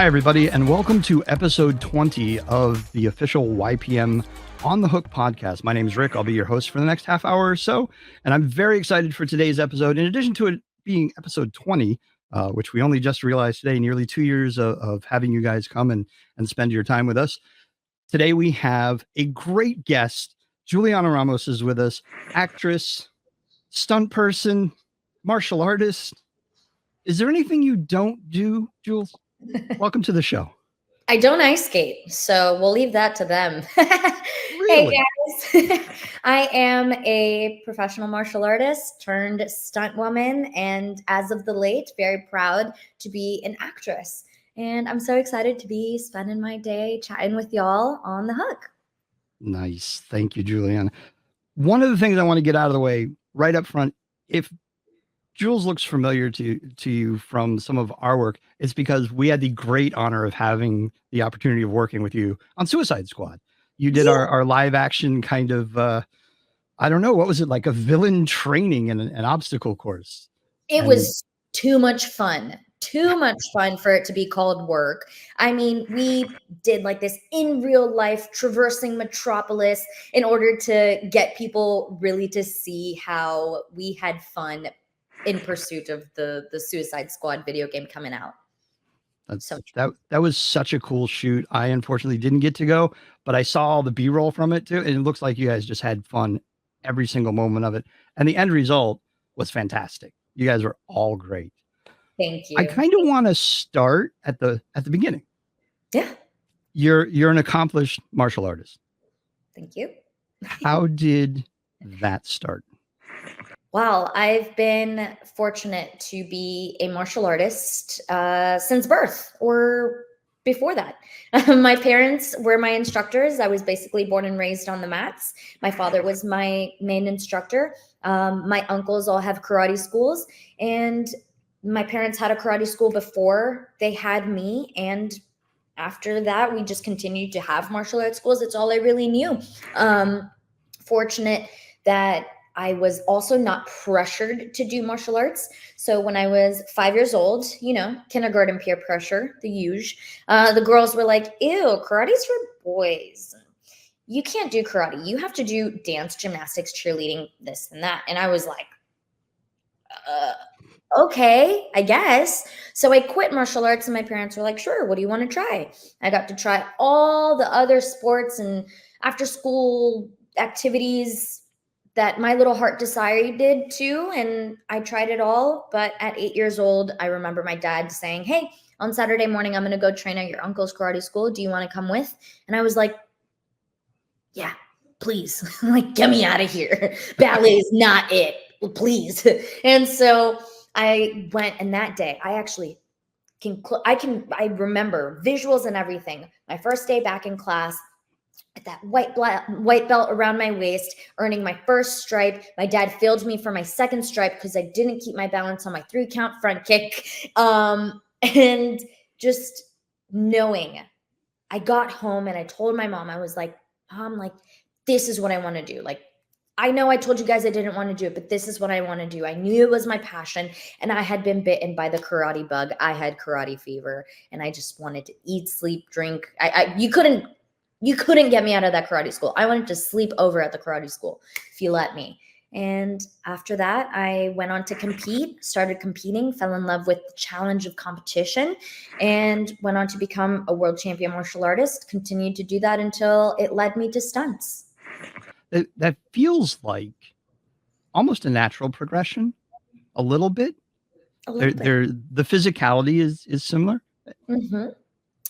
Hi, everybody, and welcome to episode 20 of the official YPM On the Hook podcast. My name is Rick. I'll be your host for the next half hour or so, and I'm very excited for today's episode. In addition to it being episode 20, which we only just realized today, nearly 2 years of having you guys come and spend your time with us. Today, we have a great guest. Jewelianna Ramos is with us, actress, stunt person, martial artist. Is there anything you don't do, Jules? Welcome to the show. I don't ice skate, so we'll leave that to them. Really? Hey guys, I am a professional martial artist turned stunt woman, and as of the late, very proud to be an actress. And I'm so excited to be spending my day chatting with y'all on the hook. Nice. Thank you, Julianna. One of the things I want to get out of the way right up front, if Jules looks familiar to you from some of our work, it's because we had the great honor of having the opportunity of working with you on Suicide Squad. You did our live action kind of, I don't know, what was it, like a villain training and an obstacle course? It was too much fun for it to be called work. I mean, we did like this in real life, traversing Metropolis in order to get people really to see how we had fun in pursuit of the Suicide Squad video game coming out. That was such a cool shoot. I unfortunately didn't get to go, but I saw all the B-roll from it too, and it looks like you guys just had fun every single moment of it. And the end result was fantastic. You guys were all great. Thank you. I kind of want to start at the beginning. Yeah. You're an accomplished martial artist. Thank you. How did that start? Well, I've been fortunate to be a martial artist since birth or before that. My parents were my instructors. I was basically born and raised on the mats. My father was my main instructor. My uncles all have karate schools, and my parents had a karate school before they had me. And after that, we just continued to have martial arts schools. It's all I really knew. Fortunate that I was also not pressured to do martial arts. So when I was 5 years old, kindergarten peer pressure, the huge, the girls were like, ew, karate's for boys. You can't do karate. You have to do dance, gymnastics, cheerleading, this and that. And I was like, okay, I guess. So I quit martial arts, and my parents were like, sure, what do you want to try? I got to try all the other sports and after school activities that my little heart decided to, and I tried it all. But at 8 years old, I remember my dad saying, hey, on Saturday morning, I'm going to go train at your uncle's karate school. Do you want to come with? And I was like, yeah, please. Like, get me out of here. Ballet is not it. Please. And so I went, and that day I actually I remember visuals and everything. My first day back in class, at that white belt around my waist, earning my first stripe. My dad failed me for my second stripe because I didn't keep my balance on my 3-count front kick. And just knowing, I got home and I told my mom, I was like, Mom, like, this is what I want to do. Like, I know I told you guys I didn't want to do it, but this is what I want to do. I knew it was my passion, and I had been bitten by the karate bug. I had karate fever, and I just wanted to eat, sleep, drink. You couldn't get me out of that karate school. I wanted to sleep over at the karate school if you let me. And after that, I went on to compete, started competing, fell in love with the challenge of competition, and went on to become a world champion martial artist, continued to do that until it led me to Stunts. That feels like almost a natural progression, a little bit. The physicality is similar. Mm-hmm.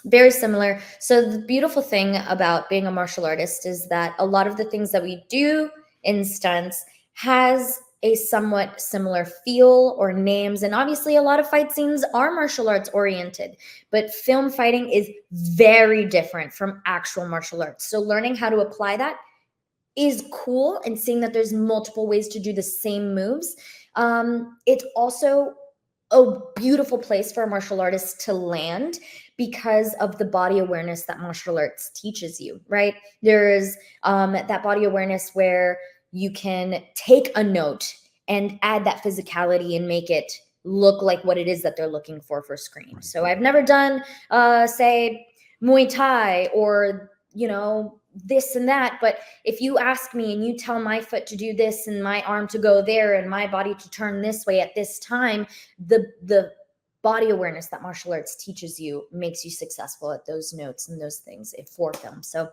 Very similar. So the beautiful thing about being a martial artist is that a lot of the things that we do in Stunts has a somewhat similar feel or names. And obviously a lot of fight scenes are martial arts oriented, but film fighting is very different from actual martial arts. So learning how to apply that is cool, and seeing that there's multiple ways to do the same moves. It's also a beautiful place for a martial artist to land because of the body awareness that martial arts teaches you, right? There's that body awareness where you can take a note and add that physicality and make it look like what it is that they're looking for screams. Right. So I've never done, say, Muay Thai or, this and that. But if you ask me and you tell my foot to do this and my arm to go there and my body to turn this way at this time, the body awareness that martial arts teaches you makes you successful at those notes and those things for film. So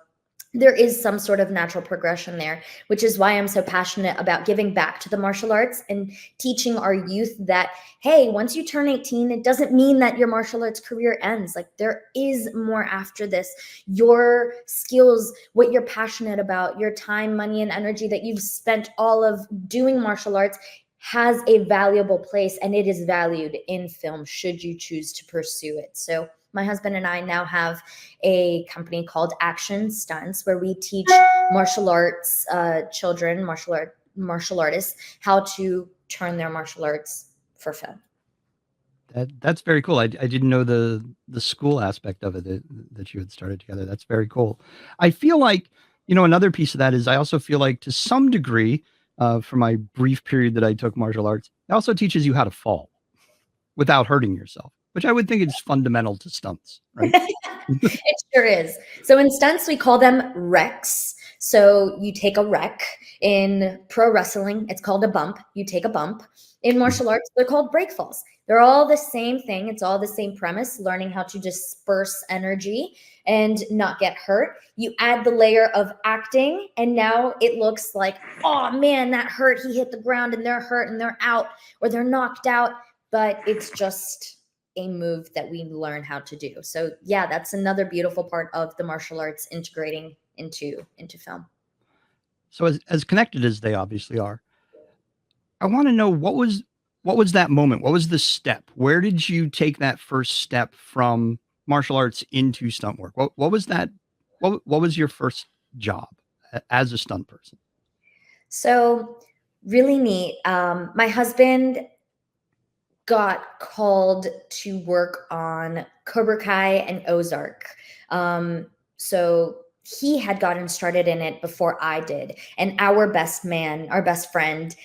there is some sort of natural progression there, which is why I'm so passionate about giving back to the martial arts and teaching our youth that, hey, once you turn 18, it doesn't mean that your martial arts career ends. Like, there is more after this. Your skills, what you're passionate about, your time, money, and energy that you've spent all of doing martial arts has a valuable place, and it is valued in film should you choose to pursue it. So my husband and I now have a company called Stunts, where we teach martial arts children, martial artists, how to turn their martial arts for film. That's very cool. I didn't know the school aspect of it that you had started together. That's very cool. I feel like, another piece of that is I also feel like, to some degree, for my brief period that I took martial arts, it also teaches you how to fall without hurting yourself, which I would think is fundamental to stunts, right? It sure is. So in stunts, we call them recs. So you take a rec. In pro wrestling, it's called a bump. You take a bump. In martial arts, they're called break falls. They're all the same thing. It's all the same premise, learning how to disperse energy and not get hurt. You add the layer of acting, and now it looks like, oh man, that hurt. He hit the ground and they're hurt and they're out or they're knocked out. But it's just a move that we learn how to do. So yeah, that's another beautiful part of the martial arts integrating into film. So as connected as they obviously are, I want to know, what was that moment? What was the step? Where did you take that first step from martial arts into stunt work? What was that? What was your first job as a stunt person? So really neat. My husband got called to work on Cobra Kai and Ozark. So he had gotten started in it before I did. And our best friend,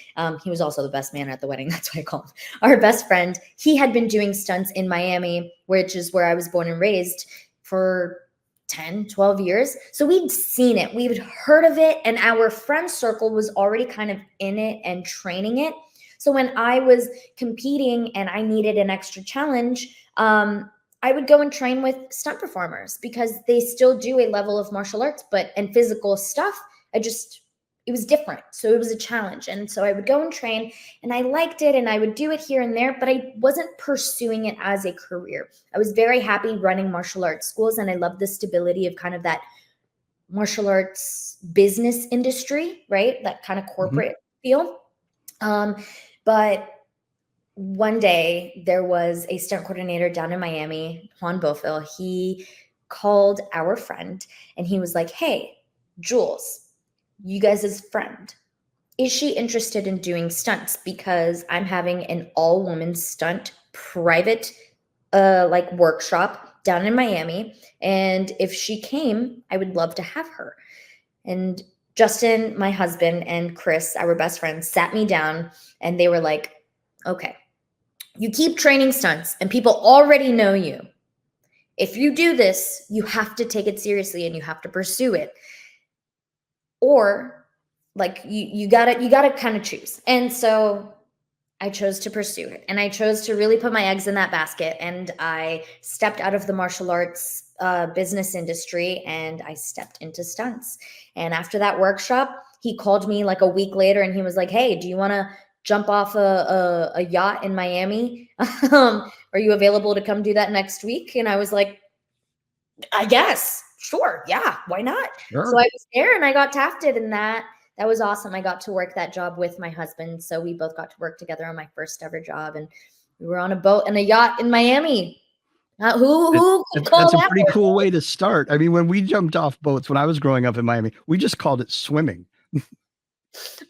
he was also the best man at the wedding. That's why I called him. Our best friend, he had been doing stunts in Miami, which is where I was born and raised, for 10, 12 years. So we'd seen it, we'd heard of it, and our friend circle was already kind of in it and training it. So when I was competing and I needed an extra challenge, I would go and train with stunt performers because they still do a level of martial arts, and physical stuff. It was different. So it was a challenge. And so I would go and train, and I liked it, and I would do it here and there, but I wasn't pursuing it as a career. I was very happy running martial arts schools, and I loved the stability of kind of that martial arts business industry, right? That kind of corporate feel. But one day there was a stunt coordinator down in Miami, Juan Bofil. He called our friend and he was like, hey, Jules, you guys' friend, is she interested in doing stunts? Because I'm having an all-woman stunt private workshop down in Miami. And if she came, I would love to have her. And Justin, my husband, and Chris, our best friend, sat me down and they were like, okay, you keep training stunts and people already know you. If you do this, you have to take it seriously and you have to pursue it. Or you gotta kind of choose. And so I chose to pursue it, and I chose to really put my eggs in that basket. And I stepped out of the martial arts business industry and I stepped into stunts. And after that workshop, he called me like a week later and he was like, hey, do you want to jump off a yacht in Miami? Are you available to come do that next week? And I was like, I guess, sure. Yeah, why not? Sure. So I was there and I got tafted, and that was awesome. I got to work that job with my husband. So we both got to work together on my first ever job, and we were on a boat and a yacht in Miami. Who that's a pretty cool way to start. I mean, when we jumped off boats when I was growing up in Miami, we just called it swimming.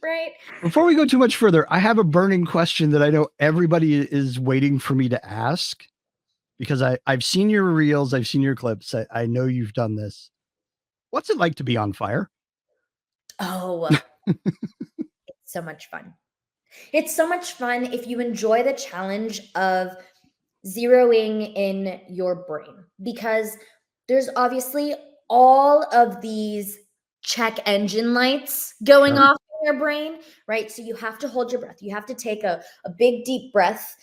Right. Before we go too much further, I have a burning question that I know everybody is waiting for me to ask, because I've seen your reels, I've seen your clips. I know you've done this. What's it like to be on fire? Oh, it's so much fun. It's so much fun if you enjoy the challenge of zeroing in your brain, because there's obviously all of these check engine lights going Sure. off in your brain, right? So you have to hold your breath. You have to take a big deep breath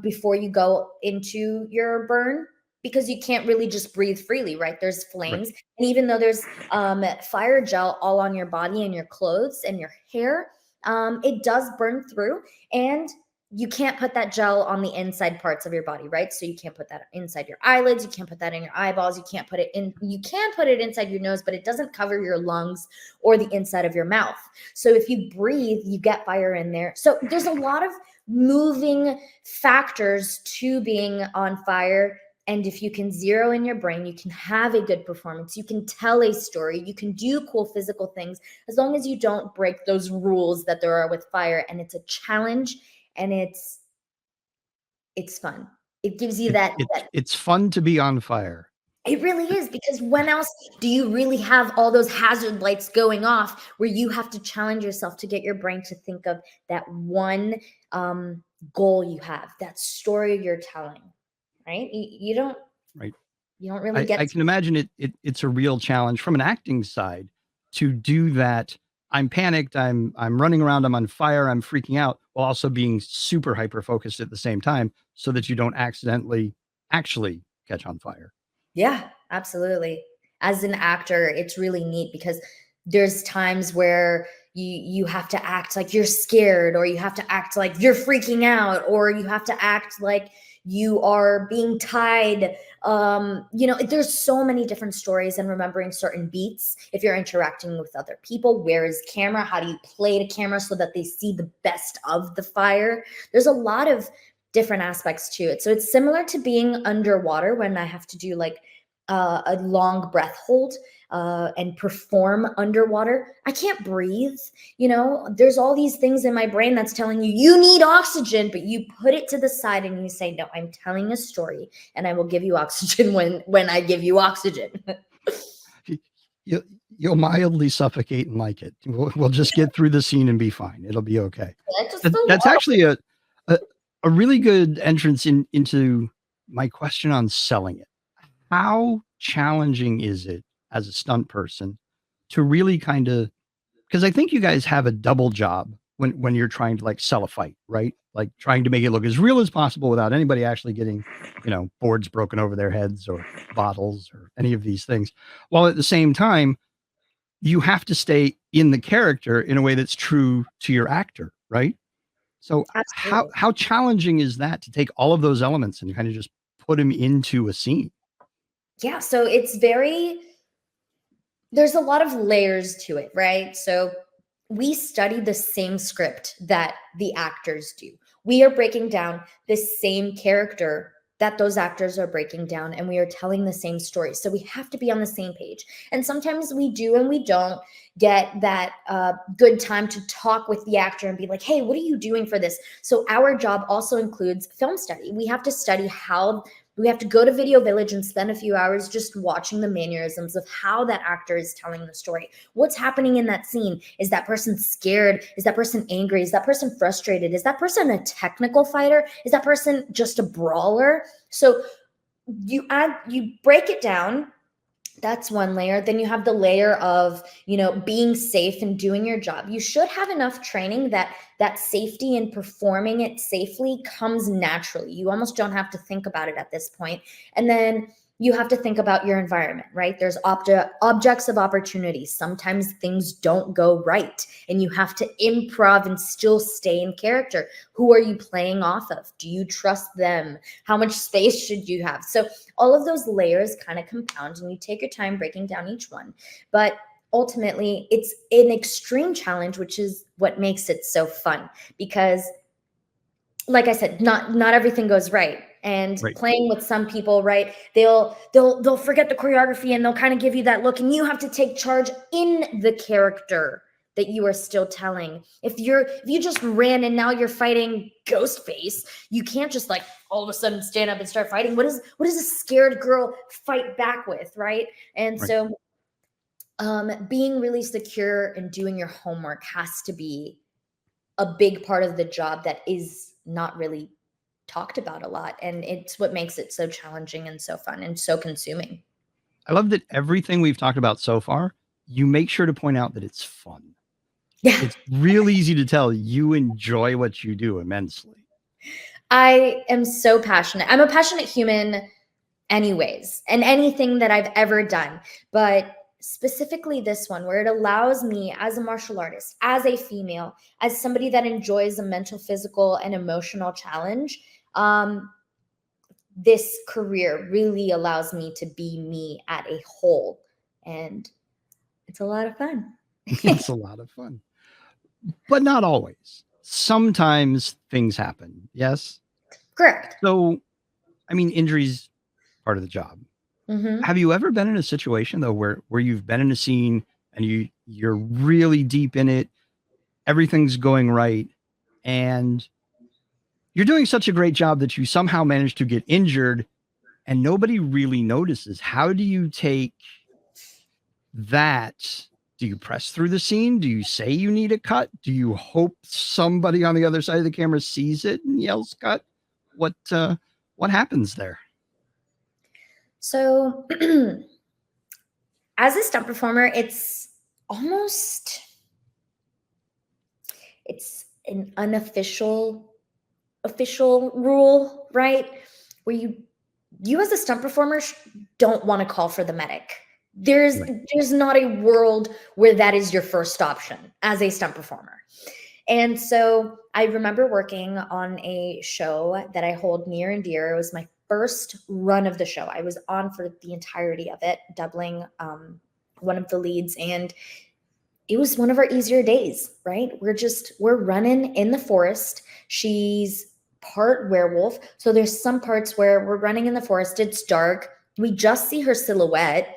before you go into your burn, because you can't really just breathe freely, right? There's Right. flames. And even though there's fire gel all on your body and your clothes and your hair, it does burn through. And you can't put that gel on the inside parts of your body, right? So you can't put that inside your eyelids, you can't put that in your eyeballs, you can't put it in, you can put it inside your nose, but it doesn't cover your lungs or the inside of your mouth. So if you breathe, you get fire in there. So there's a lot of moving factors to being on fire. And if you can zero in your brain, you can have a good performance, you can tell a story, you can do cool physical things, as long as you don't break those rules that there are with fire. And it's a challenge, and it's fun. It gives you that It's fun to be on fire. it really is, because when else do you really have all those hazard lights going off where you have to challenge yourself to get your brain to think of that one goal you have, that story you're telling, right? Right. You don't really get I can imagine it's a real challenge from an acting side to do that. I'm panicked. I'm running around. I'm on fire. I'm freaking out while also being super hyper focused at the same time, so that you don't accidentally actually catch on fire. Yeah, absolutely. As an actor, it's really neat because there's times where you have to act like you're scared, or you have to act like you're freaking out, or you have to act like you are being tied. There's so many different stories, and remembering certain beats. If you're interacting with other people, where is camera? How do you play the camera so that they see the best of the fire? There's a lot of different aspects to it. So it's similar to being underwater when I have to do like a long breath hold and perform underwater. I can't breathe. There's all these things in my brain that's telling you you need oxygen, but you put it to the side and you say, no, I'm telling a story, and I will give you oxygen when I give you oxygen. You, you'll mildly suffocate and like it. We'll just get through the scene and be fine. It'll be okay. That's just the That's water. actually a a really good entrance into my question on selling it. How challenging is it as a stunt person to really kind of, because I think you guys have a double job when you're trying to like sell a fight, right? Like trying to make it look as real as possible without anybody actually getting, boards broken over their heads or bottles or any of these things. While at the same time, you have to stay in the character in a way that's true to your actor, right? So how Absolutely. how challenging is that to take all of those elements and kind of just put them into a scene? Yeah. So there's a lot of layers to it, right? So we study the same script that the actors do. We are breaking down the same character that those actors are breaking down, and we are telling the same story. So we have to be on the same page. And sometimes we do and we don't get that good time to talk with the actor and be like, hey, what are you doing for this? So our job also includes film study. We have to study how we have to go to Video Village and spend a few hours just watching the mannerisms of how that actor is telling the story. What's happening in that scene? Is that person scared? Is that person angry? Is that person frustrated? Is that person a technical fighter? Is that person just a brawler? So you break it down. That's one layer. Then you have the layer of, being safe and doing your job. You should have enough training that safety and performing it safely comes naturally. You almost don't have to think about it at this point. And then you have to think about your environment, right? There's objects of opportunity. Sometimes things don't go right, and you have to improv and still stay in character. Who are you playing off of? Do you trust them? How much space should you have? So all of those layers kind of compound, and you take your time breaking down each one. But ultimately, it's an extreme challenge, which is what makes it so fun, because like I said, not everything goes right. And Right. playing with some people, right, they'll forget the choreography, and they'll kind of give you that look, and you have to take charge in the character that you are still telling. If you just ran and now you're fighting Ghostface, you can't just like all of a sudden stand up and start fighting. What is a scared girl fight back with, right? And Right. so being really secure and doing your homework has to be a big part of the job that is not really talked about a lot. And it's what makes it so challenging and so fun and so consuming. I love that everything we've talked about so far, you make sure to point out that it's fun. Yeah. It's real easy to tell you enjoy what you do immensely. I am so passionate. I'm a passionate human anyways, and anything that I've ever done, but specifically this one, where it allows me as a martial artist, as a female, as somebody that enjoys a mental, physical, and emotional challenge, this career really allows me to be me at a whole, and it's a lot of fun. It's a lot of fun, but not always. Sometimes things happen. Yes. Correct. So, I mean, injuries part of the job. Mm-hmm. Have you ever been in a situation though where you've been in a scene and you're really deep in it, everything's going right, and you're doing such a great job that you somehow manage to get injured and nobody really notices? How do you take that? Do you press through the scene? Do you say you need a cut? Do you hope somebody on the other side of the camera sees it and yells cut? What happens there? So, as a stunt performer, it's almost it's an unofficial official rule, right? Where you as a stunt performer don't want to call for the medic. There's Right. there's not a world where that is your first option as a stunt performer. And so I remember working on a show that I hold near and dear. It was my first run of the show. I was on for the entirety of it, doubling one of the leads, and it was one of our easier days, right? We're running in the forest. She's part werewolf. So there's some parts where we're running in the forest. It's dark. We just see her silhouette.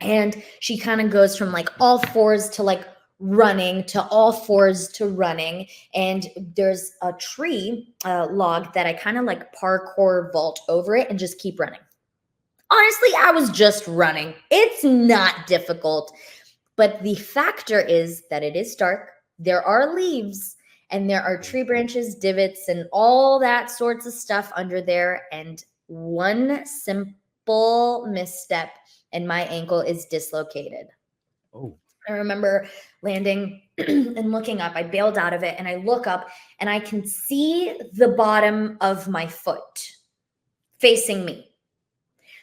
And she kind of goes from like all fours to like running to all fours to running. And there's a tree log that I kind of like parkour vault over it and just keep running. Honestly, I was just running. It's not difficult. But the factor is that it is dark. There are leaves and there are tree branches, divots, and all that sorts of stuff under there. And one simple misstep and my ankle is dislocated. Oh, I remember landing and looking up. I bailed out of it and I look up and I can see the bottom of my foot facing me.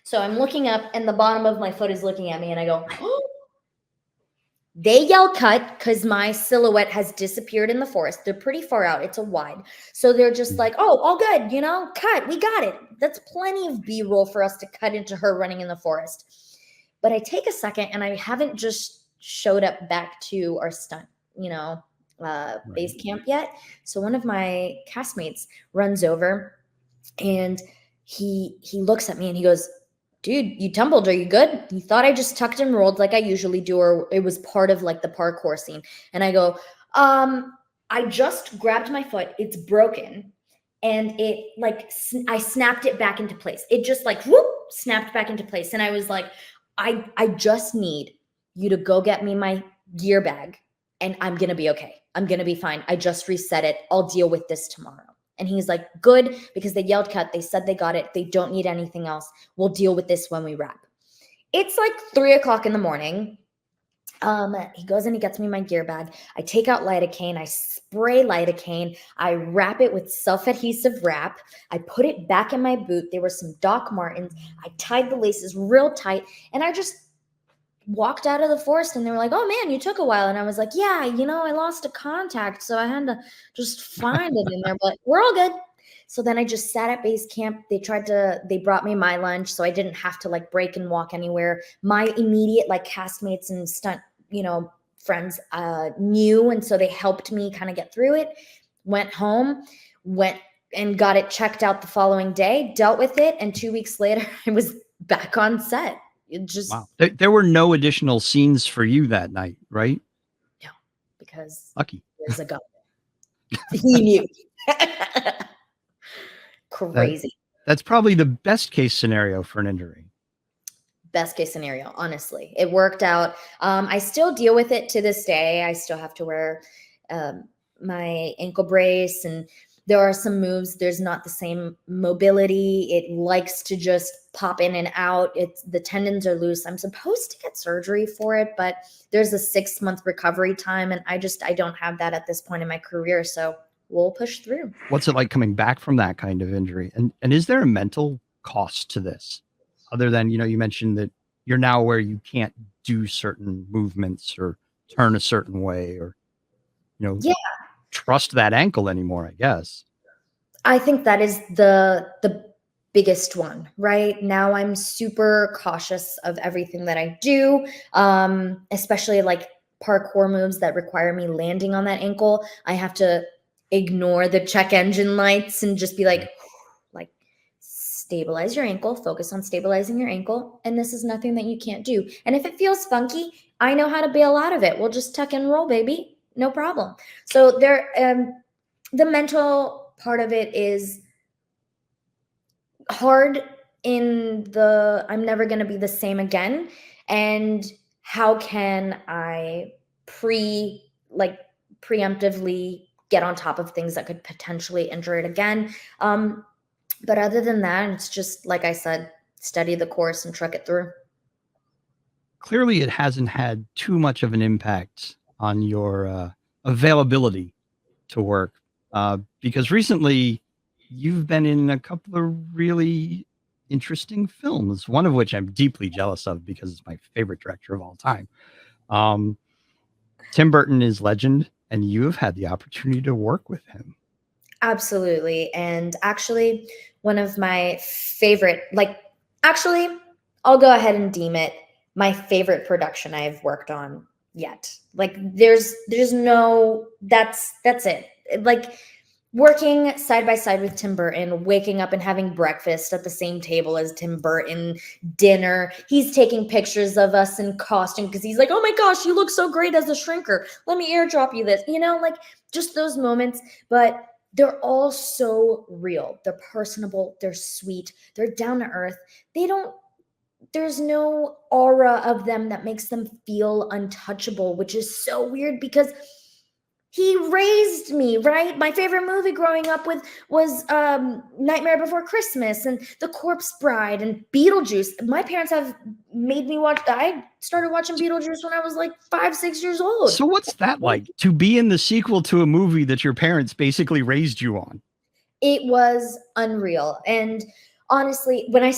So I'm looking up and the bottom of my foot is looking at me and I go, oh. They yell cut because my silhouette has disappeared in the forest. They're pretty far out. It's a wide. So they're just like, oh, all good, cut. We got it. That's plenty of B-roll for us to cut into her running in the forest. But I take a second and I haven't just showed up back to our stunt, base camp yet. So one of my castmates runs over and he looks at me and he goes, dude, you tumbled. Are you good? He thought I just tucked and rolled like I usually do, or it was part of like the parkour scene. And I go, I just grabbed my foot. It's broken. And it like, I snapped it back into place. It just like, whoop, snapped back into place. And I was like, I just need you to go get me my gear bag and I'm going to be okay. I'm going to be fine. I just reset it. I'll deal with this tomorrow. And he's like, good, because they yelled cut. They said they got it. They don't need anything else. We'll deal with this when we wrap. It's like 3:00 in the morning. He goes and he gets me my gear bag. I take out lidocaine. I spray lidocaine. I wrap it with self-adhesive wrap. I put it back in my boot. There were some Doc Martens. I tied the laces real tight. And I just walked out of the forest and they were like, oh man, you took a while. And I was like, yeah, I lost a contact. So I had to just find it in there, but we're all good. So then I just sat at base camp. They brought me my lunch. So I didn't have to like break and walk anywhere. My immediate like castmates and stunt, friends knew. And so they helped me kind of get through it. Went home, went and got it checked out the following day, dealt with it. And 2 weeks later, I was back on set. It just wow. There were no additional scenes for you that night, right? No, because Lucky. there's a gun. He knew. Crazy. That's probably the best case scenario for an injury. Best case scenario, honestly. It worked out. I still deal with it to this day. I still have to wear my ankle brace, and there are some moves. There's not the same mobility. It likes to just pop in and out. The tendons are loose. I'm supposed to get surgery for it, but there's a 6-month recovery time. And I don't have that at this point in my career. So we'll push through. What's it like coming back from that kind of injury? And is there a mental cost to this? Other than, you mentioned that you're now where you can't do certain movements or turn a certain way or, Yeah. trust that ankle anymore, I guess. I think that is the biggest one. Right now, I'm super cautious of everything that I do, especially like parkour moves that require me landing on that ankle. I have to ignore the check engine lights and just be like stabilize your ankle, focus on stabilizing your ankle, and this is nothing that you can't do. And if it feels funky, I know how to bail out of it. We'll just tuck and roll, baby. No problem. So the mental part of it is hard I'm never going to be the same again. And how can I preemptively get on top of things that could potentially injure it again? But other than that, it's just, like I said, study the course and truck it through. Clearly, it hasn't had too much of an impact on your availability to work because recently you've been in a couple of really interesting films, one of which I'm deeply jealous of because it's my favorite director of all time. Tim Burton is legend, and you have had the opportunity to work with him. Absolutely. And actually, one of my favorite, I'll go ahead and deem it my favorite production I've worked on yet. Like that's it. Like working side by side with Tim Burton, waking up and having breakfast at the same table as Tim Burton, dinner. He's taking pictures of us in costume because he's like, oh my gosh, you look so great as a shrinker. Let me airdrop you this, like just those moments. But they're all so real. They're personable. They're sweet. They're down to earth. There's no aura of them that makes them feel untouchable, which is so weird because he raised me, right? My favorite movie growing up was Nightmare Before Christmas and The Corpse Bride and Beetlejuice. My parents have made me watch. I started watching Beetlejuice when I was like 5-6 years old. So what's that like to be in the sequel to a movie that your parents basically raised you on? It was unreal. And honestly, when I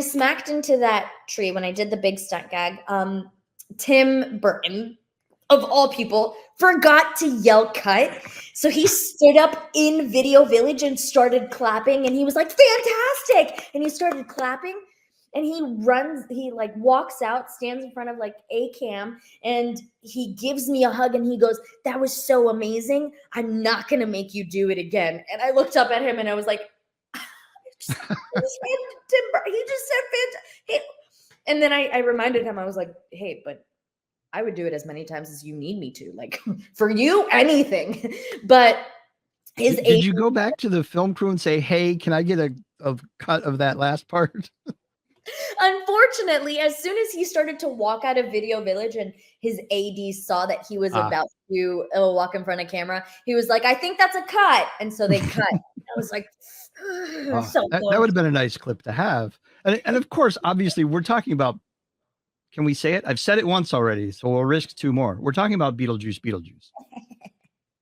smacked into that tree, when I did the big stunt gag, Tim Burton, of all people, forgot to yell cut. So he stood up in Video Village and started clapping, and he was like, fantastic. And he started clapping, and he walks out, stands in front of like a cam, and he gives me a hug, and he goes, that was so amazing. I'm not going to make you do it again. And I looked up at him and I was like, he just said fantastic. And then I reminded him, I was like, hey, but I would do it as many times as you need me to, like for you, anything. But did you go back to the film crew and say, hey, can I get a cut of that last part? Unfortunately, as soon as he started to walk out of Video Village and his AD saw that he was about to walk in front of camera, he was like, I think that's a cut. And so they cut. I was like, that would have been a nice clip to have. And of course, obviously, we're talking about, can we say it? I've said it once already, so we'll risk 2 more. We're talking about Beetlejuice.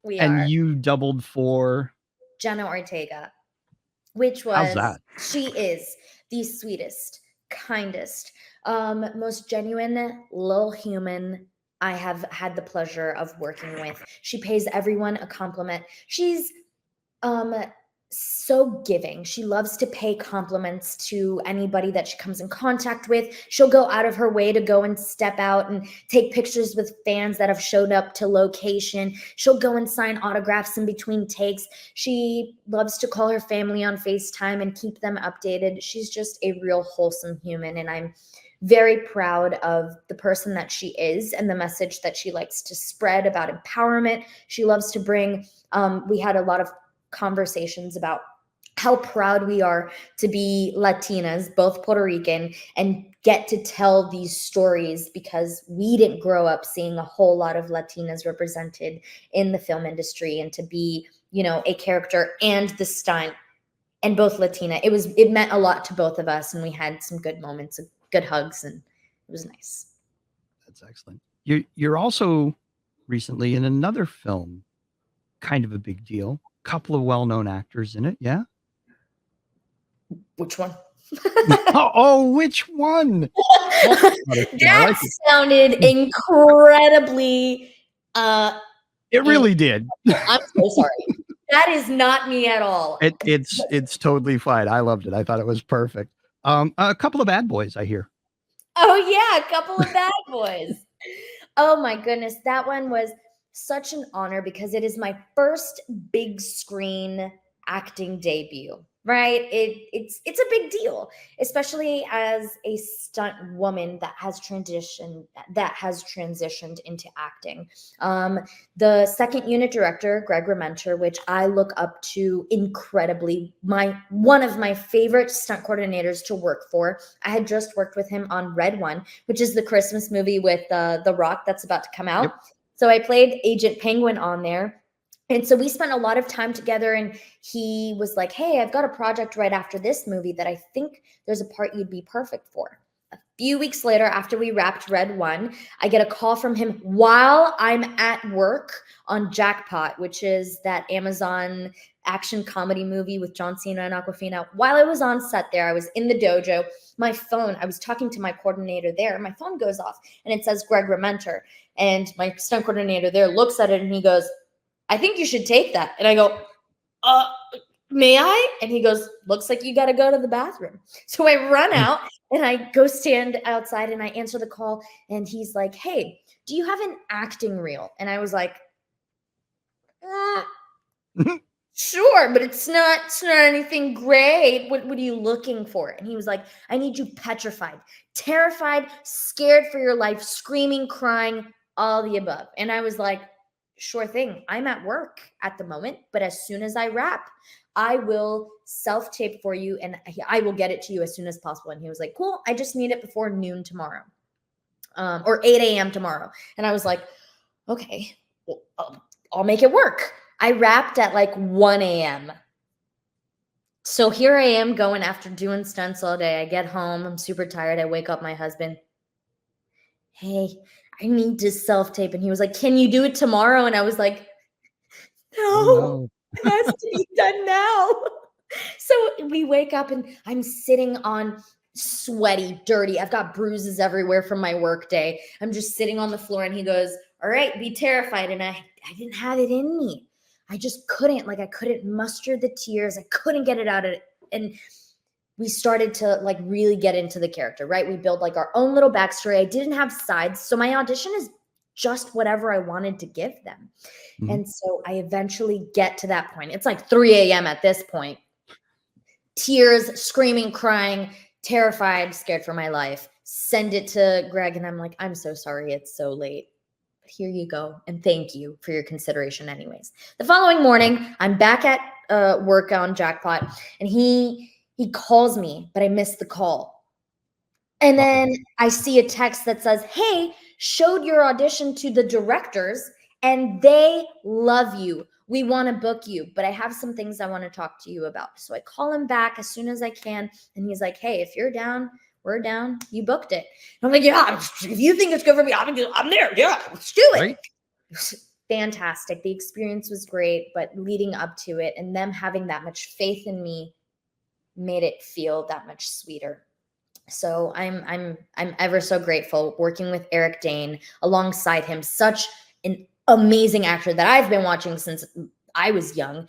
We and are. You doubled for Jenna Ortega, which was, she is the sweetest, kindest, most genuine little human I have had the pleasure of working with. She pays everyone a compliment. She's so giving. She loves to pay compliments to anybody that she comes in contact with. She'll go out of her way to go and step out and take pictures with fans that have showed up to location. She'll go and sign autographs in between takes. She loves to call her family on FaceTime and keep them updated. She's just a real wholesome human, and I'm very proud of the person that she is and the message that she likes to spread about empowerment. She loves to bring, we had a lot of conversations about how proud we are to be Latinas, both Puerto Rican, and get to tell these stories, because we didn't grow up seeing a whole lot of Latinas represented in the film industry, and to be, you know, a character and the stunt and both Latina. It meant a lot to both of us, and we had some good moments, good hugs, and it was nice. That's excellent. You're also recently in another film, kind of a big deal. Couple of well-known actors in it, yeah? Which one? Oh, which one? That sounded incredibly it really did. I'm so sorry. That is not me at all. It's totally fine. I loved it. I thought it was perfect. A couple of bad boys, I hear. Oh yeah, a couple of bad boys. Oh my goodness, that one was such an honor, because it is my first big screen acting debut, right? It's a big deal, especially as a stunt woman that has transitioned into acting. The second unit director, Greg Rementer, which I look up to incredibly, one of my favorite stunt coordinators to work for. I had just worked with him on Red One, which is the Christmas movie with The Rock that's about to come out. Yep. So I played Agent Penguin on there. And so we spent a lot of time together, and he was like, hey, I've got a project right after this movie that I think there's a part you'd be perfect for. A few weeks later, after we wrapped Red One, I get a call from him while I'm at work on Jackpot, which is that Amazon action comedy movie with John Cena and Awkwafina. While I was on set there, I was in the dojo. My phone, I was talking to my coordinator there. My phone goes off and it says Greg Rementer. And my stunt coordinator there looks at it and he goes, I think you should take that. And I go, may I? And he goes, looks like you got to go to the bathroom. So I run out and I go stand outside and I answer the call. And he's like, hey, do you have an acting reel? And I was like, sure, but it's not anything great. What are you looking for? And he was like, I need you petrified, terrified, scared for your life, screaming, crying, all the above. And I was like, sure thing. I'm at work at the moment, but as soon as I wrap, I will self-tape for you and I will get it to you as soon as possible. And he was like, cool. I just need it before noon tomorrow, or 8 a.m. tomorrow. And I was like, okay, well, I'll make it work. I wrapped at like 1 a.m. So here I am going after doing stunts all day. I get home. I'm super tired. I wake up my husband. Hey, I need to self-tape. And he was like, can you do it tomorrow? And I was like, no. It has to be done now. So we wake up and I'm sitting on sweaty, dirty. I've got bruises everywhere from my work day. I'm just sitting on the floor and he goes, all right, be terrified. And I didn't have it in me. I just couldn't, I couldn't muster the tears. I couldn't get it out of it. And we started to really get into the character, right? We build our own little backstory. I didn't have sides. So my audition is just whatever I wanted to give them. Mm-hmm. And so I eventually get to that point. It's like 3 a.m. at this point. Tears, screaming, crying, terrified, scared for my life. Send it to Greg. And I'm like, I'm so sorry. It's so late. But here you go. And thank you for your consideration anyways. The following morning, I'm back at work on Jackpot. And he calls me, but I missed the call. And then I see a text that says, hey, showed your audition to the directors and they love you. We want to book you, but I have some things I want to talk to you about. So I call him back as soon as I can. And he's like, hey, if you're down, we're down. You booked it. And I'm like, yeah, if you think it's good for me, I'm there. Yeah, let's do it. Right. Fantastic. The experience was great, but leading up to it and them having that much faith in me made it feel that much sweeter. So I'm ever so grateful working with Eric Dane alongside him, such an amazing actor that I've been watching since I was young.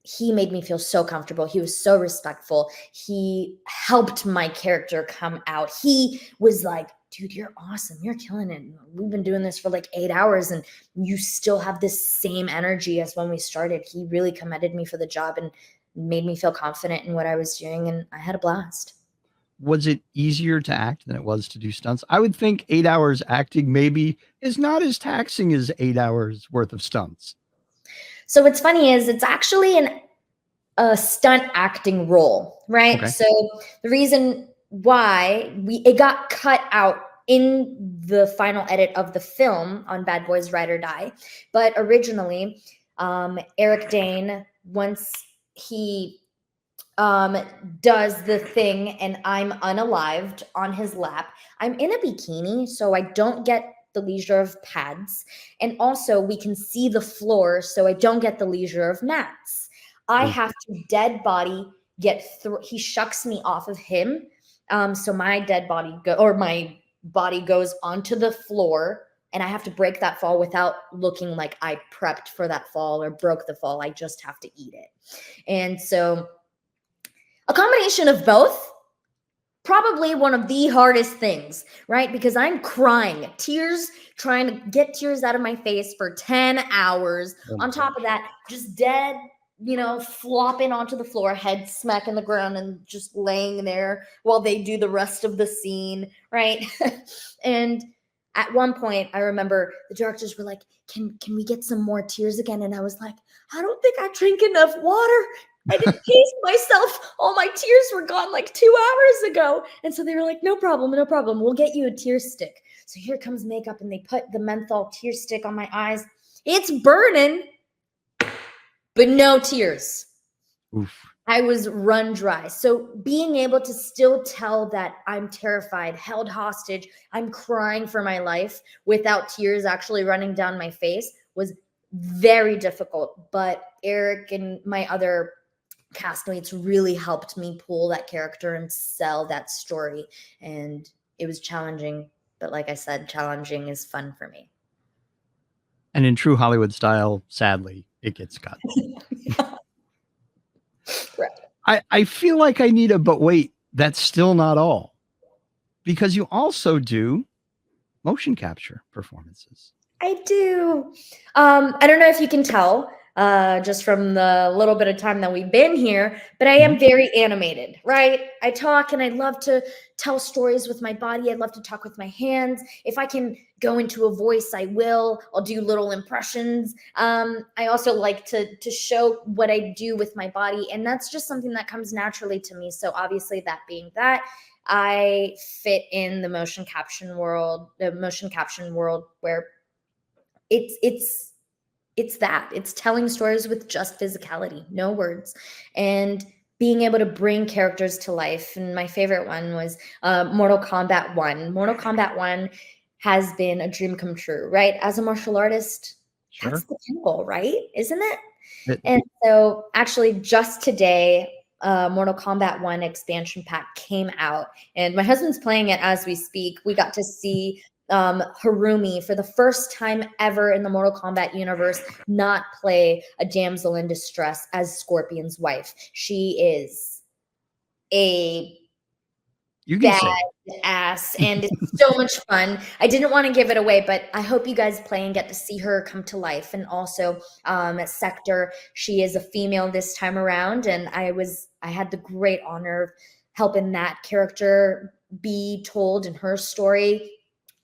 He made me feel so comfortable. He was so respectful. He helped my character come out. He was like, dude, you're awesome. You're killing it. We've been doing this for 8 hours and you still have this same energy as when we started. He really commended me for the job and made me feel confident in what I was doing, and I had a blast. Was it easier to act than it was to do stunts? I would think 8 hours acting maybe is not as taxing as 8 hours worth of stunts. So what's funny is it's actually a stunt acting role, right? Okay. So the reason why it got cut out in the final edit of the film on Bad Boys Ride or Die, but originally, Eric Dane, once he does the thing and I'm unalived on his lap, I'm in a bikini, so I don't get the leisure of pads, and also we can see the floor, so I don't get the leisure of mats. I have to dead body get through. He shucks me off of him, so my dead body my body goes onto the floor, and I have to break that fall without looking like I prepped for that fall or broke the fall. I just have to eat it. And so a combination of both, probably one of the hardest things, right? Because I'm crying, tears, trying to get tears out of my face for 10 hours. On top of that, just dead, flopping onto the floor, head smacking the ground and just laying there while they do the rest of the scene, right? And at one point, I remember the directors were like, can we get some more tears again? And I was like, I don't think I drink enough water. I didn't taste myself. All my tears were gone like 2 hours ago. And so they were like, no problem. We'll get you a tear stick. So here comes makeup, and they put the menthol tear stick on my eyes. It's burning, but no tears. Oof. I was run dry. So being able to still tell that I'm terrified, held hostage, I'm crying for my life without tears actually running down my face was very difficult. But Eric and my other castmates really helped me pull that character and sell that story. And it was challenging, but like I said, challenging is fun for me. And in true Hollywood style, sadly, it gets cut. Right. I feel like I need but wait, that's still not all. Because you also do motion capture performances. I do. I don't know if you can tell, just from the little bit of time that we've been here, but I am very animated, right? I talk and I love to tell stories with my body. I love to talk with my hands. If I can go into a voice, I will. I'll do little impressions. I also like to show what I do with my body, and that's just something that comes naturally to me. So obviously, that being that, I fit in the motion caption world where it's telling stories with just physicality, no words, and being able to bring characters to life. And my favorite one was Mortal Kombat 1. Mortal Kombat 1 has been a dream come true, right? As a martial artist, Sure. that's the pinnacle, right? Isn't it? And so actually just today, Mortal Kombat 1 expansion pack came out, and my husband's playing it as we speak. We got to see Harumi for the first time ever in the Mortal Kombat universe not play a damsel in distress as Scorpion's wife. She is a badass, and it's so much fun. I didn't want to give it away, but I hope you guys play and get to see her come to life. And also Sector, she is a female this time around, and I had the great honor of helping that character be told in her story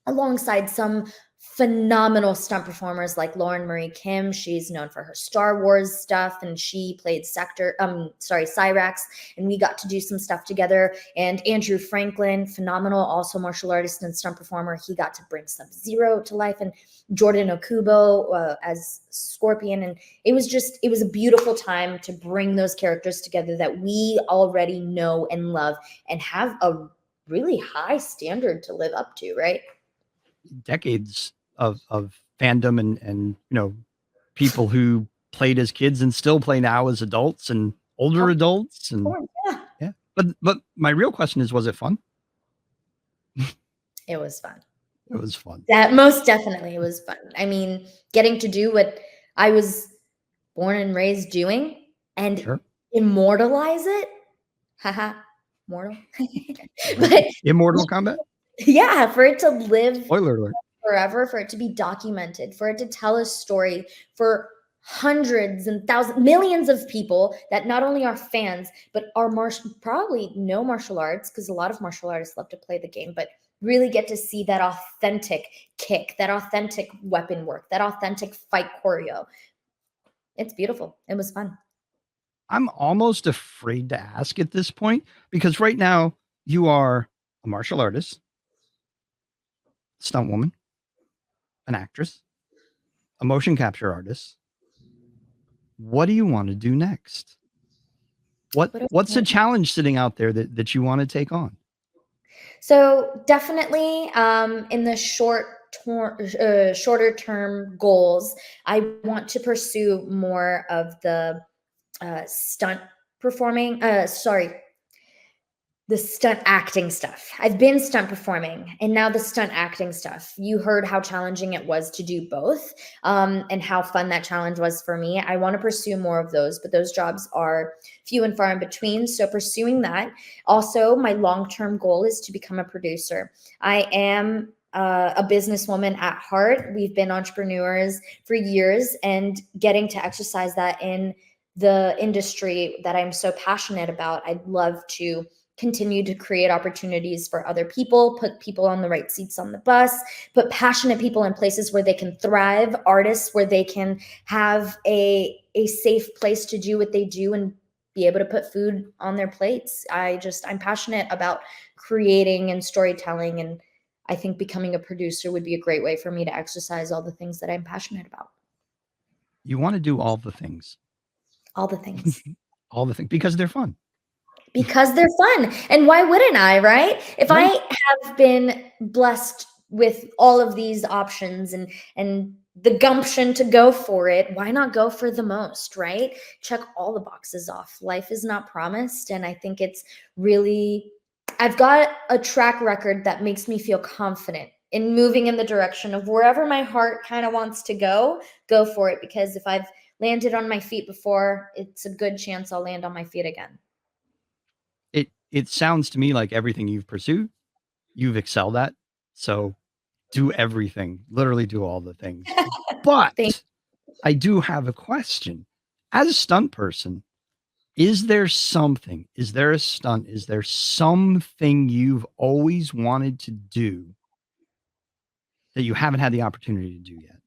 alongside some phenomenal stunt performers like Lauren Marie Kim. She's known for her Star Wars stuff, and she played Cyrax, and we got to do some stuff together. And Andrew Franklin, phenomenal, also martial artist and stunt performer. He got to bring Sub-Zero to life, and Jordan Okubo as Scorpion. And it was a beautiful time to bring those characters together that we already know and love and have a really high standard to live up to, right? Decades of fandom and people who played as kids and still play now as adults and older adults. And yeah. But my real question is, was it fun? It was fun. It was fun. That most definitely it was fun. I mean, getting to do what I was born and raised doing and immortalize it. Haha, mortal. But Immortal Kombat? Yeah, for it to live Spoiler alert. Forever, for it to be documented, for it to tell a story for hundreds and thousands, millions of people that not only are fans, but are probably know martial arts, because a lot of martial artists love to play the game, but really get to see that authentic kick, that authentic weapon work, that authentic fight choreo. It's beautiful. It was fun. I'm almost afraid to ask at this point because right now you are a martial artist, stunt woman, an actress, a motion capture artist. What do you want to do next? What do What's I a challenge sitting out there that you want to take on? So definitely in the shorter term goals, I want to pursue more of the stunt performing. The stunt acting stuff. I've been stunt performing and now the stunt acting stuff. You heard how challenging it was to do both, and how fun that challenge was for me. I want to pursue more of those, but those jobs are few and far in between. So pursuing that. Also, my long-term goal is to become a producer. I am a businesswoman at heart. We've been entrepreneurs for years, and getting to exercise that in the industry that I'm so passionate about, I'd love to continue to create opportunities for other people, put people on the right seats on the bus, put passionate people in places where they can thrive, artists where they can have a safe place to do what they do and be able to put food on their plates. I'm passionate about creating and storytelling, and I think becoming a producer would be a great way for me to exercise all the things that I'm passionate about. You want to do all the things, All the things. all the things because they're fun. Because they're fun. And why wouldn't I, right? If Right. I have been blessed with all of these options and the gumption to go for it, why not go for the most, right? Check all the boxes off. Life is not promised, and I think it's really I've got a track record that makes me feel confident in moving in the direction of wherever my heart kind of wants to go for it, because if I've landed on my feet before, it's a good chance I'll land on my feet again. It sounds to me like everything you've pursued, you've excelled at. So do everything, literally do all the things. Thank But I do have a question. As a stunt person, is there something, is there a stunt, is there something you've always wanted to do that you haven't had the opportunity to do yet?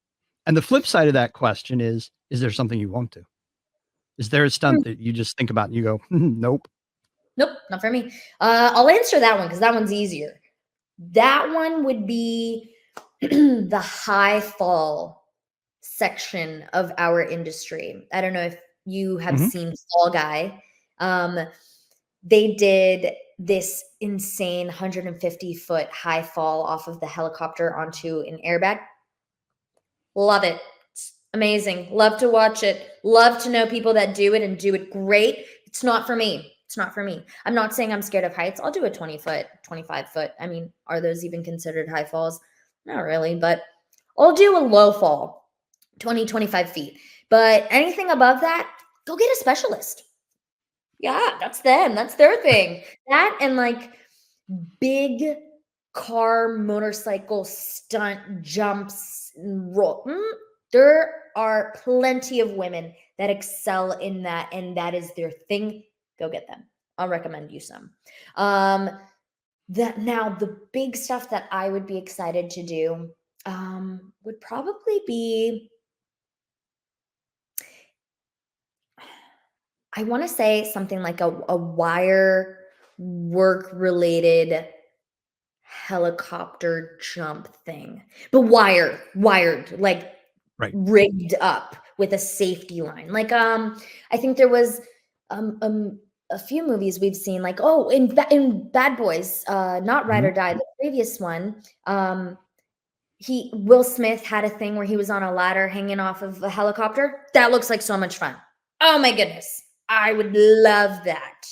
And the flip side of that question is there something you won't do? Is there a stunt that you just think about and you go, nope? Nope, not for me. I'll answer that one because that one's easier. That one would be the high fall section of our industry. I don't know if you have Mhm. seen Fall Guy. Um, they did this insane 150-foot high fall off of the helicopter onto an airbag. Love it. It's amazing. Love to watch it. Love to know people that do it and do it great. It's not for me. It's not for me. I'm not saying I'm scared of heights. I'll do a 20-foot, 25-foot. I mean, are those even considered high falls? Not really, but I'll do a low fall, 20, 25 feet. But anything above that, go get a specialist. Yeah, that's them. That's their thing. That and like big car, motorcycle stunt jumps and roll. There are plenty of women that excel in that, and that is their thing. Go get them. I'll recommend you some. Um, that now the big stuff that I would be excited to do would probably be, I want to say something like a wire work related helicopter jump thing, but wired, like Right. rigged up with a safety line. Like, I think there was a few movies we've seen, like, oh, in Bad Boys, not Ride Mhm. or Die, the previous one, he Will Smith had a thing where he was on a ladder hanging off of a helicopter. That looks like so much fun. Oh my goodness. I would love that.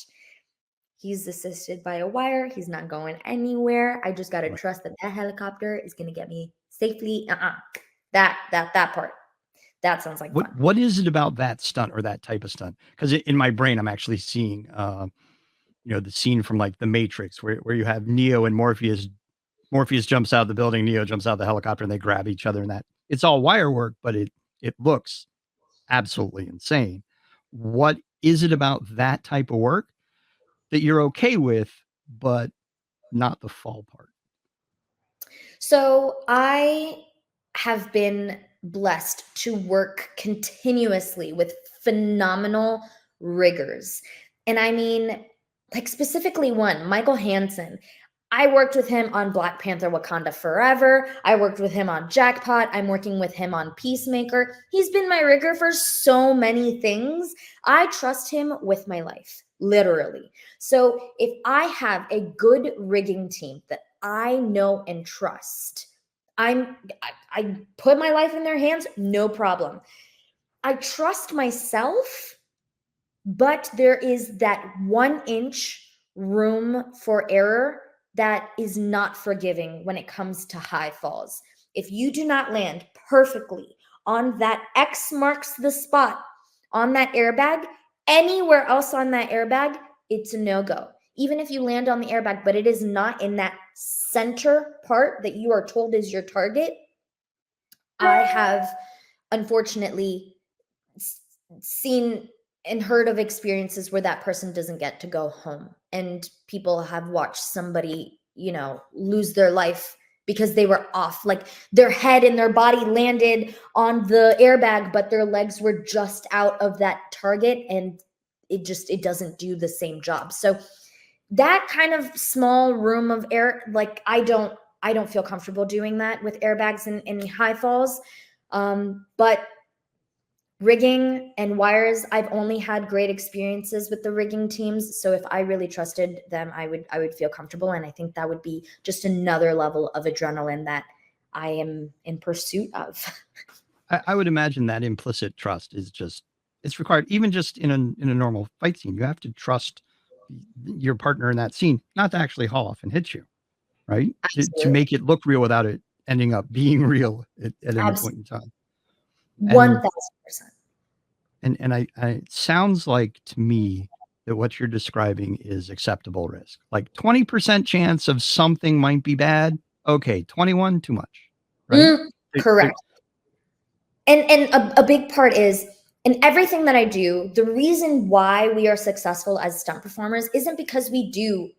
He's assisted by a wire. He's not going anywhere. I just gotta Right. trust that that helicopter is gonna get me safely. That part. That sounds like fun. What is it about that stunt or that type of stunt? Because in my brain, I'm actually seeing, the scene from like The Matrix where you have Neo and Morpheus. Morpheus jumps out of the building, Neo jumps out of the helicopter, and they grab each other. And that it's all wire work, but it looks absolutely insane. What is it about that type of work that you're okay with, but not the fall part? So I have been blessed to work continuously with phenomenal riggers. And I mean, like specifically one, Michael Hansen. I worked with him on Black Panther Wakanda Forever. I worked with him on Jackpot. I'm working with him on Peacemaker. He's been my rigger for so many things. I trust him with my life, literally. So if I have a good rigging team that I know and trust, I put my life in their hands, no problem. I trust myself, but there is that 1 inch room for error that is not forgiving when it comes to high falls. If you do not land perfectly on that X marks the spot on that airbag, anywhere else on that airbag, it's a no-go. Even if you land on the airbag, but it is not in that center part that you are told is your target, I have unfortunately seen and heard of experiences where that person doesn't get to go home, and people have watched somebody, lose their life because they were off. Like their head and their body landed on the airbag, but their legs were just out of that target, and it doesn't do the same job. So that kind of small room of air, like I don't feel comfortable doing that with airbags in high falls. But rigging and wires, I've only had great experiences with the rigging teams. So if I really trusted them, I would feel comfortable. And I think that would be just another level of adrenaline that I am in pursuit of. I would imagine that implicit trust is it's required even just in a normal fight scene. You have to trust your partner in that scene not to actually haul off and hit you, right? To make it look real without it ending up being real at any point in time. 1000%. And it sounds like to me that what you're describing is acceptable risk. Like 20% chance of something might be bad. Okay, 21 too much, right? Correct. And a big part is in everything that I do, the reason why we are successful as stunt performers isn't because we do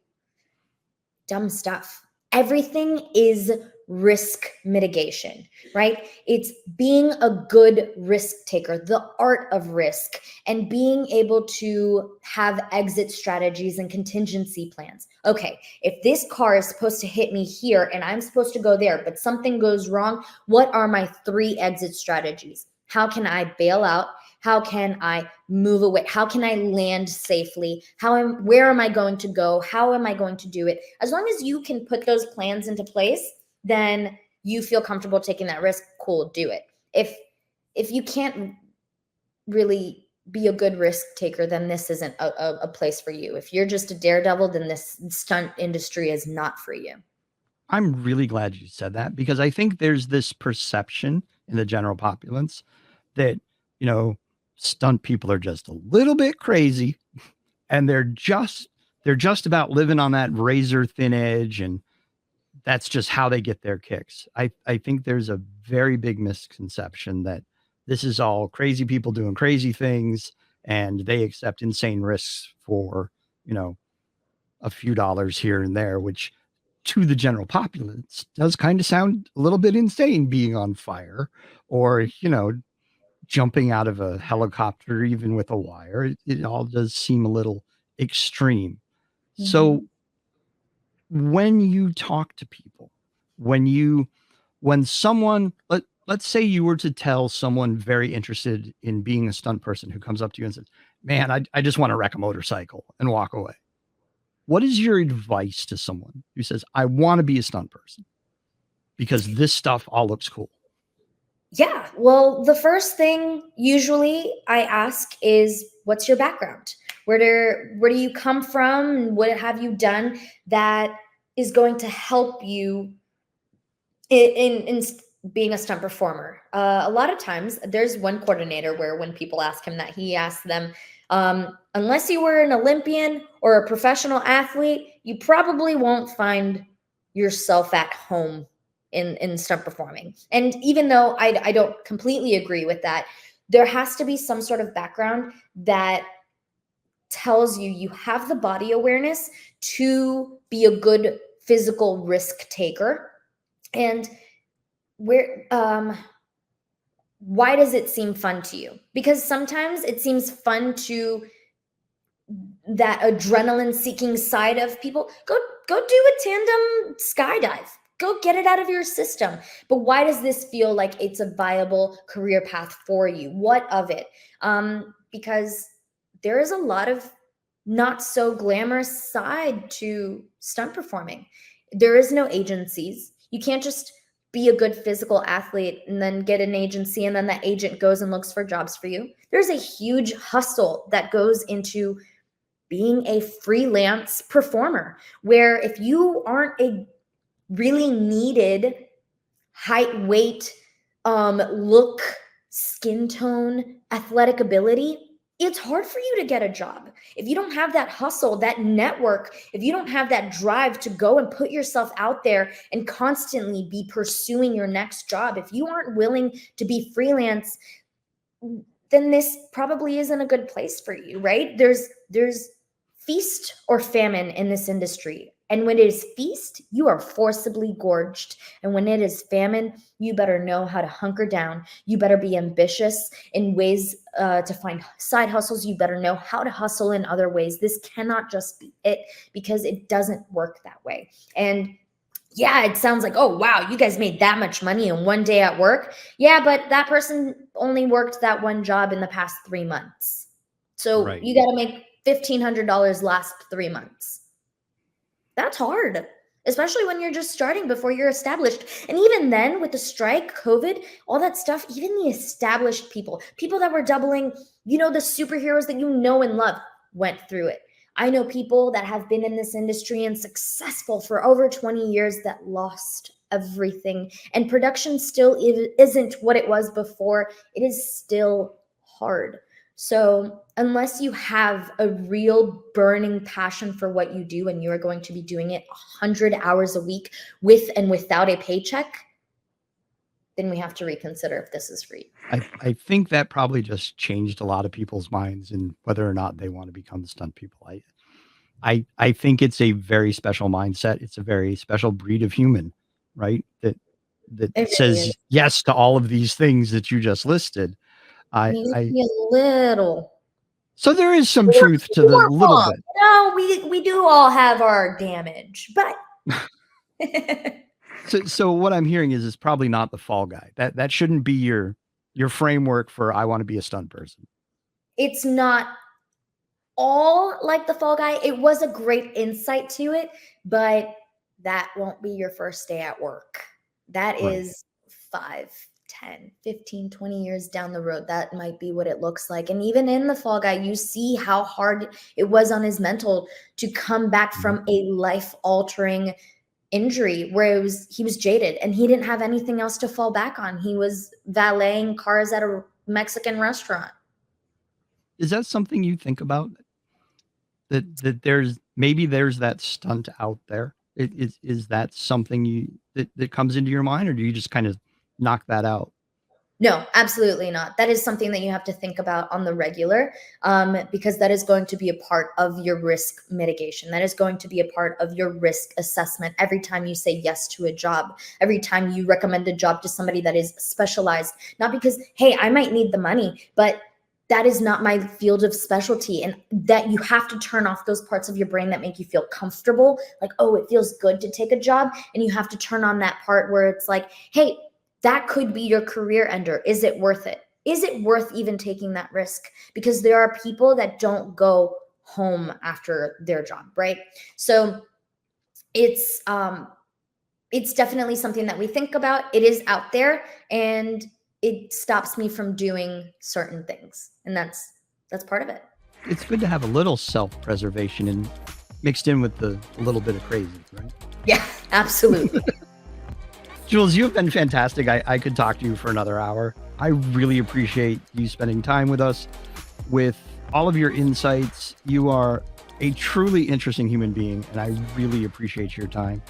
dumb stuff. Everything is risk mitigation, right? It's being a good risk taker, the art of risk, and being able to have exit strategies and contingency plans. Okay, if this car is supposed to hit me here and I'm supposed to go there, but something goes wrong, what are my 3 exit strategies? How can I bail out? How can I move away? How can I land safely? Where am I going to go? How am I going to do it? As long as you can put those plans into place, then you feel comfortable taking that risk. Cool, do it. If you can't really be a good risk taker, then this isn't a place for you. If you're just a daredevil, then this stunt industry is not for you. I'm really glad you said that because I think there's this perception in the general populace that, stunt people are just a little bit crazy and they're just about living on that razor thin edge, and that's just how they get their kicks. I think there's a very big misconception that this is all crazy people doing crazy things and they accept insane risks for, a few dollars here and there, which to the general populace does kind of sound a little bit insane, being on fire or, jumping out of a helicopter, even with a wire. It all does seem a little extreme. So when you talk to people, when someone, let's say you were to tell someone very interested in being a stunt person who comes up to you and says, man, I just want to wreck a motorcycle and walk away. What is your advice to someone who says, I want to be a stunt person because this stuff all looks cool? Yeah. Well, the first thing usually I ask is, what's your background? Where do you come from? What have you done that is going to help you in being a stunt performer? A lot of times there's one coordinator where when people ask him that, he asks them, unless you were an Olympian or a professional athlete, you probably won't find yourself at home in stunt performing. And even though I don't completely agree with that, there has to be some sort of background that tells you have the body awareness to be a good physical risk taker. And why does it seem fun to you? Because sometimes it seems fun to that adrenaline seeking side of people, go do a tandem skydive. Go get it out of your system. But why does this feel like it's a viable career path for you? What of it? Because there is a lot of not so glamorous side to stunt performing. There is no agencies. You can't just be a good physical athlete and then get an agency and then that agent goes and looks for jobs for you. There's a huge hustle that goes into being a freelance performer, where if you aren't a really needed height, weight, look, skin tone, athletic ability, it's hard for you to get a job. If you don't have that hustle, that network, if you don't have that drive to go and put yourself out there and constantly be pursuing your next job, if you aren't willing to be freelance, then this probably isn't a good place for you, right? There's feast or famine in this industry. And when it is feast, you are forcibly gorged. And when it is famine, you better know how to hunker down. You better be ambitious in ways to find side hustles. You better know how to hustle in other ways. This cannot just be it, because it doesn't work that way. And yeah, it sounds like, oh, wow, you guys made that much money in one day at work. Yeah, but that person only worked that one job in the past 3 months. So Right. You got to make $1,500 last 3 months. That's hard, especially when you're just starting before you're established. And even then, with the strike, COVID, all that stuff, even the established people that were doubling, the superheroes that you know and love went through it. I know people that have been in this industry and successful for over 20 years that lost everything. And production still isn't what it was before. It is still hard. So unless you have a real burning passion for what you do and you are going to be doing it 100 hours a week with and without a paycheck, then we have to reconsider if this is for you. I think that probably just changed a lot of people's minds in whether or not they want to become stunt people. I think it's a very special mindset. It's a very special breed of human, right? That It really says is. yes to all of these things that you just listed. I mean, a little. So there is some truth to the little bit. No, we do all have our damage, but So what I'm hearing is it's probably not the fall guy. That shouldn't be your framework for I want to be a stunt person. It's not all like the fall guy. It was a great insight to it, but that won't be your first day at work. That Right. is 5, 10, 15, 20 years down the road. That might be what it looks like. And even in the fall guy, you see how hard it was on his mental to come back from a life-altering injury where he was jaded and he didn't have anything else to fall back on. He was valeting cars at a Mexican restaurant. Is that something you think about? That there's that stunt out there? Is that something that comes into your mind, or do you just kind of knock that out? No, absolutely not. That is something that you have to think about on the regular, because that is going to be a part of your risk mitigation. That is going to be a part of your risk assessment every time you say yes to a job, every time you recommend a job to somebody that is specialized, not because, hey, I might need the money, but that is not my field of specialty. And that you have to turn off those parts of your brain that make you feel comfortable. Like, oh, it feels good to take a job. And you have to turn on that part where it's like, hey, that could be your career ender. Is it worth it? Is it worth even taking that risk? Because there are people that don't go home after their job, right? So it's definitely something that we think about. It is out there, and it stops me from doing certain things. And that's part of it. It's good to have a little self-preservation and mixed in with a little bit of crazy, right? Yeah, absolutely. Jules, you have been fantastic. I could talk to you for another hour. I really appreciate you spending time with us, with all of your insights. You are a truly interesting human being, and I really appreciate your time.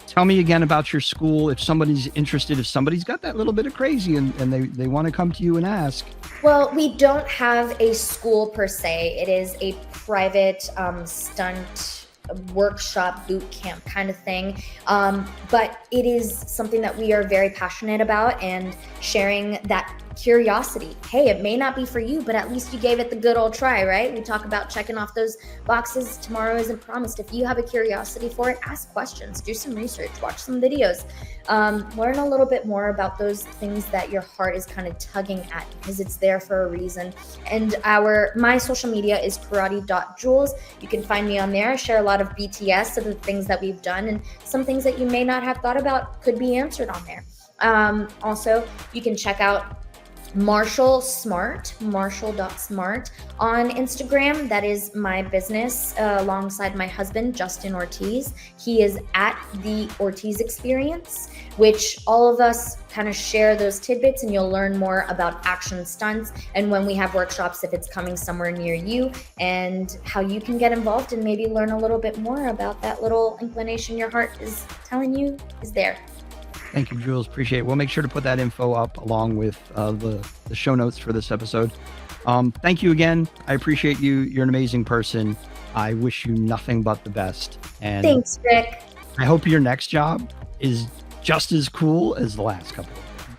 Tell me again about your school. If somebody's interested, if somebody's got that little bit of crazy and they want to come to you and ask. Well, we don't have a school per se. It is a private stunt workshop, boot camp kind of thing. But it is something that we are very passionate about, and sharing that curiosity. Hey, it may not be for you, but at least you gave it the good old try, right? We talk about checking off those boxes. Tomorrow isn't promised. If you have a curiosity for it, ask questions, do some research, watch some videos, learn a little bit more about those things that your heart is kind of tugging at, because it's there for a reason. And my social media is Karate.Jewels. You can find me on there. I share a lot of BTS of the things that we've done, and some things that you may not have thought about could be answered on there. Also, you can check out Marshall.Smart on Instagram. That is my business alongside my husband, Justin Ortiz. He is at the Ortiz Experience, which all of us kind of share those tidbits, and you'll learn more about action stunts and when we have workshops, if it's coming somewhere near you, and how you can get involved and maybe learn a little bit more about that little inclination your heart is telling you is there. Thank you, Jules. Appreciate it. We'll make sure to put that info up along with the show notes for this episode. Thank you again. I appreciate you. You're an amazing person. I wish you nothing but the best. And thanks, Rick. I hope your next job is just as cool as the last couple of them.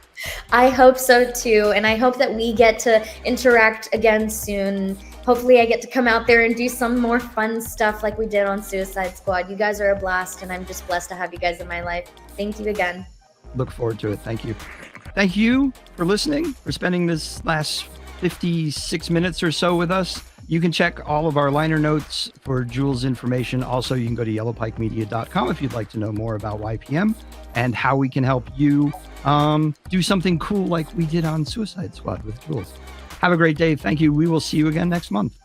I hope so too. And I hope that we get to interact again soon. Hopefully I get to come out there and do some more fun stuff like we did on Suicide Squad. You guys are a blast, and I'm just blessed to have you guys in my life. Thank you again. Look forward to it. Thank you. Thank you for listening, for spending this last 56 minutes or so with us. You can check all of our liner notes for Jules information. Also, you can go to yellowpikemedia.com if you'd like to know more about YPM and how we can help you do something cool like we did on Suicide Squad with Jules. Have a great day. Thank you. We will see you again next month.